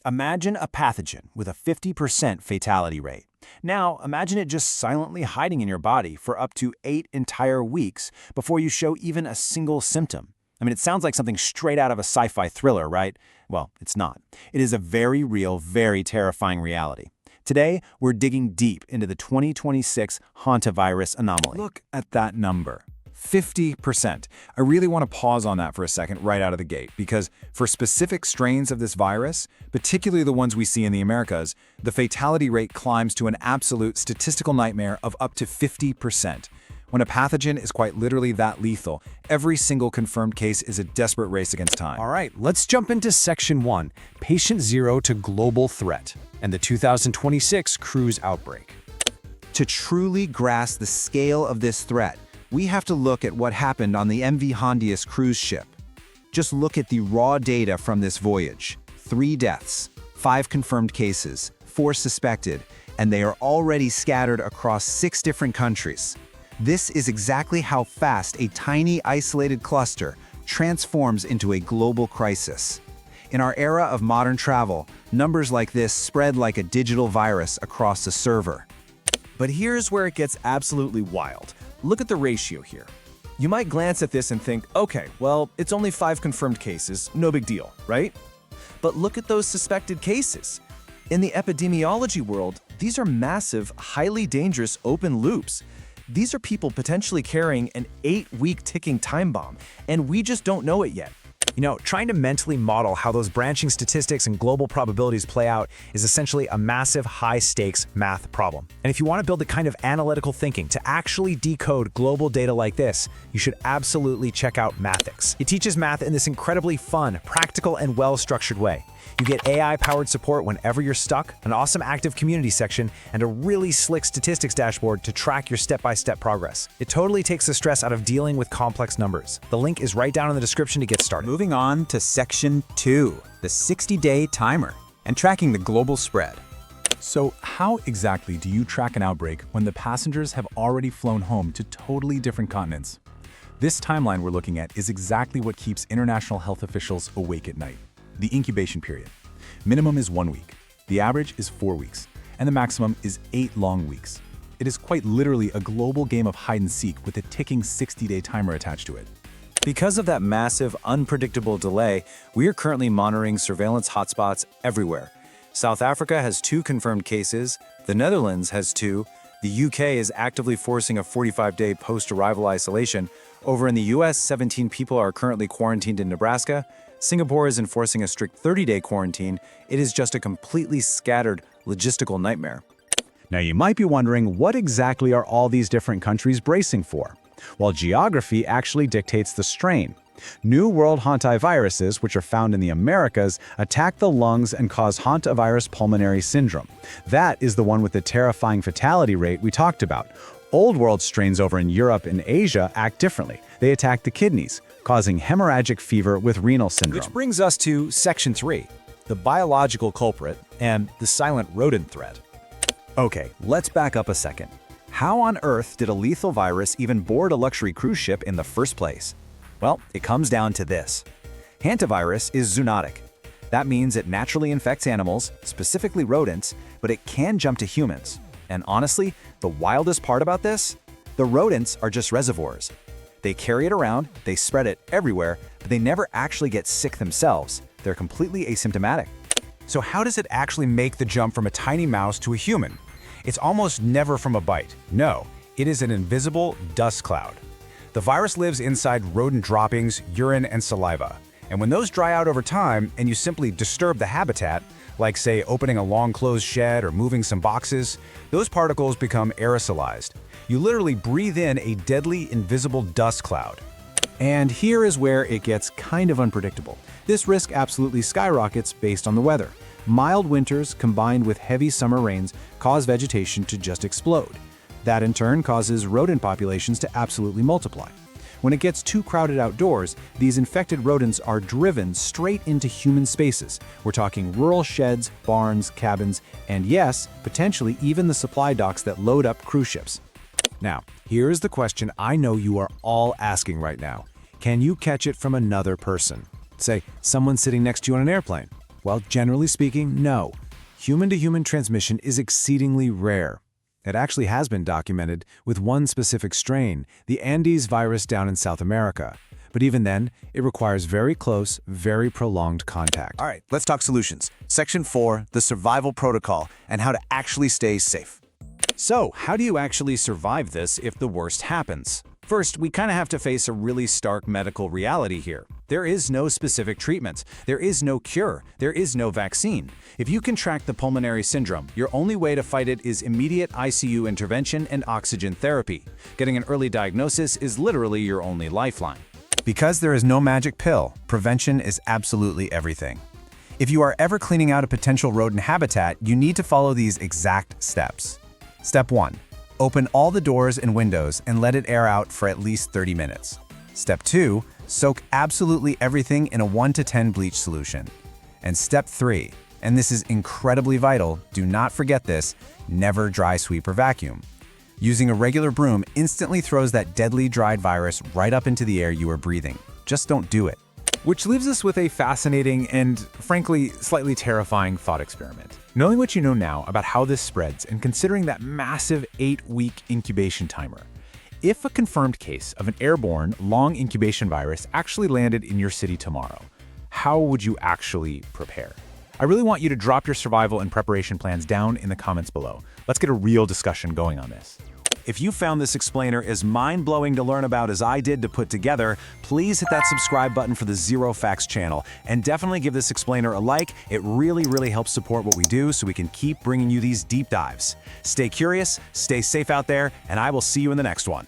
Imagine a pathogen with a 50% fatality rate. Now, imagine it just silently hiding in your body for up to 8 entire weeks before you show even a single symptom. I mean, it sounds like something straight out of a sci-fi thriller, right? Well, it's not. It is a very real, very terrifying reality. Today, we're digging deep into the 2026 hantavirus anomaly. Look at that number. 50%. I really want to pause on that for a second right out of the gate, because for specific strains of this virus, particularly the ones we see in the Americas, the fatality rate climbs to an absolute statistical nightmare of up to 50%. When a pathogen is quite literally that lethal, every single confirmed case is a desperate race against time. All right, let's jump into Section 1, Patient Zero to Global Threat, and the 2026 cruise outbreak. To truly grasp the scale of this threat, we have to look at what happened on the MV Hondius cruise ship. Just look at the raw data from this voyage. 3 deaths, 5 confirmed cases, 4 suspected, and they are already scattered across 6 different countries. This is exactly how fast a tiny isolated cluster transforms into a global crisis. In our era of modern travel, numbers like this spread like a digital virus across a server. But here's where it gets absolutely wild. Look at the ratio here. You might glance at this and think, okay, well, it's only 5 confirmed cases, no big deal, right? But look at those suspected cases. In the epidemiology world, these are massive, highly dangerous open loops. These are people potentially carrying an 8-week ticking time bomb, and we just don't know it yet. You know, trying to mentally model how those branching statistics and global probabilities play out is essentially a massive, high-stakes math problem. And if you want to build the kind of analytical thinking to actually decode global data like this, you should absolutely check out Mathix. It teaches math in this incredibly fun, practical, and well-structured way. You get AI-powered support whenever you're stuck, an awesome active community section, and a really slick statistics dashboard to track your step-by-step progress. It totally takes the stress out of dealing with complex numbers. The link is right down in the description to get started. Moving on to Section 2, the 60-day timer, and tracking the global spread. So how exactly do you track an outbreak when the passengers have already flown home to totally different continents? This timeline we're looking at is exactly what keeps international health officials awake at night. The incubation period. Minimum is 1 week, the average is 4 weeks, and the maximum is 8 long weeks. It is quite literally a global game of hide and seek with a ticking 60-day timer attached to it. Because of that massive, unpredictable delay, we are currently monitoring surveillance hotspots everywhere. South Africa has 2 confirmed cases, the Netherlands has 2, the UK is actively forcing a 45-day post-arrival isolation, over in the US, 17 people are currently quarantined in Nebraska, Singapore is enforcing a strict 30-day quarantine. It is just a completely scattered logistical nightmare. Now you might be wondering, what exactly are all these different countries bracing for? Well, geography actually dictates the strain. New World Hantaviruses, which are found in the Americas, attack the lungs and cause Hantavirus Pulmonary Syndrome. That is the one with the terrifying fatality rate we talked about. Old World strains over in Europe and Asia act differently. They attack the kidneys, causing Hemorrhagic Fever with Renal Syndrome. Which brings us to Section 3, the biological culprit and the silent rodent threat. Okay, let's back up a second. How on earth did a lethal virus even board a luxury cruise ship in the first place? Well, it comes down to this. Hantavirus is zoonotic. That means it naturally infects animals, specifically rodents, but it can jump to humans. And honestly, the wildest part about this? The rodents are just reservoirs. They carry it around, they spread it everywhere, but they never actually get sick themselves. They're completely asymptomatic. So how does it actually make the jump from a tiny mouse to a human? It's almost never from a bite. No, it is an invisible dust cloud. The virus lives inside rodent droppings, urine, and saliva. And when those dry out over time and you simply disturb the habitat, like say opening a long-closed shed or moving some boxes, those particles become aerosolized. You literally breathe in a deadly invisible dust cloud. And here is where it gets kind of unpredictable. This risk absolutely skyrockets based on the weather. Mild winters combined with heavy summer rains cause vegetation to just explode. That in turn causes rodent populations to absolutely multiply. When it gets too crowded outdoors, these infected rodents are driven straight into human spaces. We're talking rural sheds, barns, cabins, and yes, potentially even the supply docks that load up cruise ships. Now, here is the question I know you are all asking right now. Can you catch it from another person? Say, someone sitting next to you on an airplane, Well, generally speaking, no. Human-to-human transmission is exceedingly rare. It actually has been documented with one specific strain, the Andes virus down in South America. But even then, it requires very close, very prolonged contact. All right, let's talk solutions. Section 4, the survival protocol, and how to actually stay safe. So, how do you actually survive this if the worst happens? First, we kind of have to face a really stark medical reality here. There is no specific treatment. There is no cure. There is no vaccine. If you contract the pulmonary syndrome, your only way to fight it is immediate ICU intervention and oxygen therapy. Getting an early diagnosis is literally your only lifeline. Because there is no magic pill, prevention is absolutely everything. If you are ever cleaning out a potential rodent habitat, you need to follow these exact steps. Step 1. Open all the doors and windows and let it air out for at least 30 minutes. Step 2. Soak absolutely everything in a 1 to 10 bleach solution. And Step 3, and this is incredibly vital, do not forget this, never dry sweep or vacuum. Using a regular broom instantly throws that deadly dried virus right up into the air you are breathing. Just don't do it. Which leaves us with a fascinating and, frankly, slightly terrifying thought experiment. Knowing what you know now about how this spreads and considering that massive 8-week incubation timer, if a confirmed case of an airborne, long incubation virus actually landed in your city tomorrow, how would you actually prepare? I really want you to drop your survival and preparation plans down in the comments below. Let's get a real discussion going on this. If you found this explainer as mind-blowing to learn about as I did to put together, please hit that subscribe button for the Zero Facts channel, and definitely give this explainer a like. It really helps support what we do so we can keep bringing you these deep dives. Stay curious, stay safe out there, and I will see you in the next one.